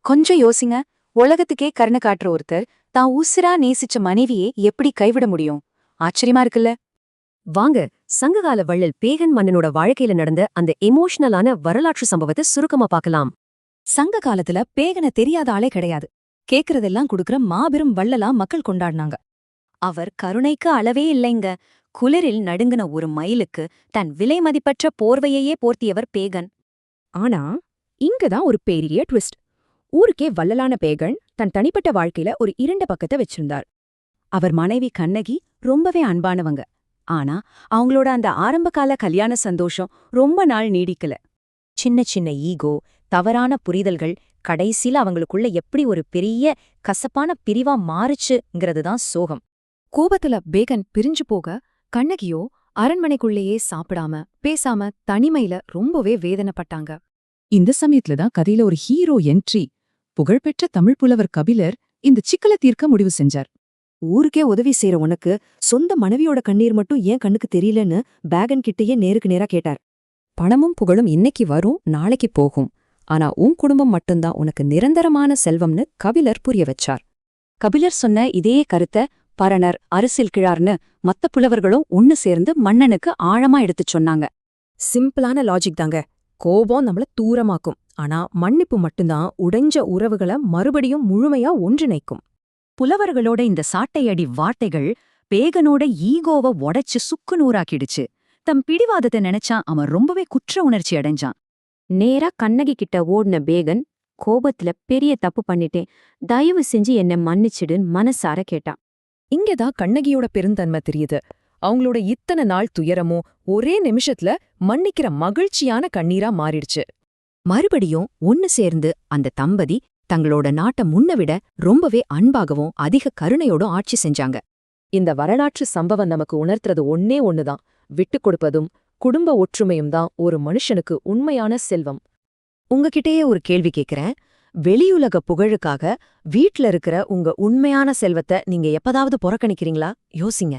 கொஞ்சம் யோசிங்க. உலகத்துக்கே கருணை காட்டுற ஒருத்தர் தான் உசிரா நேசிச்ச மனைவியே எப்படி கைவிட முடியும்? ஆச்சரியமா இருக்குல்ல? வாங்க, சங்ககால வள்ளல் பேகன் மன்னனோட வாழ்க்கையில நடந்த அந்த எமோஷனலான வரலாற்று சம்பவத்தை சுருக்கமா பார்க்கலாம். சங்க காலத்துல பேகன தெரியாத ஆளே கிடையாது. கேக்குறதெல்லாம் குடுக்கற மாபெரும் வள்ளலா மக்கள் கொண்டாடினாங்க. அவர் கருணைக்கு அளவே இல்லைங்க. குளிரில் நடுங்கின ஒரு மயிலுக்கு தன் விலை மதிப்பற்ற போர்வையையே போர்த்தியவர் பேகன். ஆனா இங்கதான் ஒரு பெரிய ட்விஸ்ட். ஊருக்கே வள்ளலான பேகன் தன் தனிப்பட்ட வாழ்க்கையில ஒரு இருண்ட பக்கத்தை வச்சிருந்தார். அவர் மனைவி கண்ணகி ரொம்பவே அன்பானவங்க. ஆனா அவங்களோட அந்த ஆரம்பகால கல்யாண சந்தோஷம் ரொம்ப நாள் நீடிக்கல. சின்ன சின்ன ஈகோ, தவறான புரிதல்கள் கடைசியில அவங்களுக்குள்ள எப்படி ஒரு பெரிய கசப்பான பிரிவா மாறுச்சுங்கிறதுதான் சோகம். கோபத்துல பேகன் பிரிஞ்சு போக கண்ணகியோ அரண்மனைக்குள்ளேயே சாப்பிடாம பேசாம தனிமையில ரொம்பவே வேதனைப்பட்டாங்க. இந்த சமயத்துல தான் கதையில ஒரு ஹீரோ என்ட்ரி. புகழ்பெற்ற தமிழ் புலவர் கபிலர் இந்த சிக்கலை தீர்க்க முடிவு செஞ்சார். ஊருக்கே உதவி செய்யற உனக்கு சொந்த மனைவியோட கண்ணீர் மட்டும் ஏன் கண்ணுக்கு தெரியலன்னு பேகன் கிட்டேயே நேருக்கு நேரா கேட்டார். பணமும் புகழும் இன்னைக்கு வரும், நாளைக்கு போகும். ஆனா உன் குடும்பம் மட்டும்தான் உனக்கு நிரந்தரமான செல்வம்னு கபிலர் புரிய வச்சார். கபிலர் சொன்ன இதே கருத்தை பரணர், அரசியல் கிழார்னு மத்த புலவர்களும் ஒன்னு சேர்ந்து மன்னனுக்கு ஆழமா எடுத்துச் சொன்னாங்க. சிம்பிளான லாஜிக் தாங்க. கோபம் நம்மள தூரமாக்கும், ஆனா மன்னிப்பு மட்டும்தான் உடைஞ்ச உறவுகளை மறுபடியும் முழுமையா ஒன்றிணைக்கும். புலவர்களோட இந்த சாட்டையடி வார்த்தைகள் பேகனோட ஈகோவை உடைச்சு சுக்கு நூறாக்கிடுச்சு. தம் பிடிவாதத்தை நினைச்சா அவன் ரொம்பவே குற்ற உணர்ச்சி அடைஞ்சான். நேரா கண்ணகி கிட்ட ஓடின பேகன் கோபத்துல பெரிய தப்பு பண்ணிட்டேன், தயவு செஞ்சு என்ன மன்னிச்சிடுன்னு மனசார கேட்டான். இங்கதான் கண்ணகியோட பெருந்தன்மை தெரியுது. அவங்களோட இத்தனை நாள் துயரமும் ஒரே நிமிஷத்துல மன்னிக்கிற மகிழ்ச்சியான கண்ணீரா மாறிடுச்சு. மறுபடியும் ஒன்னு சேர்ந்து அந்த தம்பதி தங்களோட நாட்டை முன்னவிட ரொம்பவே அன்பாகவும் அதிக கருணையோடும் ஆட்சி செஞ்சாங்க. இந்த வரலாற்று சம்பவம் நமக்கு உணர்த்துறது ஒன்னே ஒண்ணுதான்: விட்டுக் கொடுப்பதும் குடும்ப ஒற்றுமையும் தான் ஒரு மனுஷனுக்கு உண்மையான செல்வம். உங்ககிட்டயே ஒரு கேள்வி கேக்குறேன். வெளியுலக புகழுக்காக வீட்ல இருக்கிற உங்க உண்மையான செல்வத்தை நீங்க எப்பதாவது புறக்கணிக்கிறீங்களா? யோசிங்க.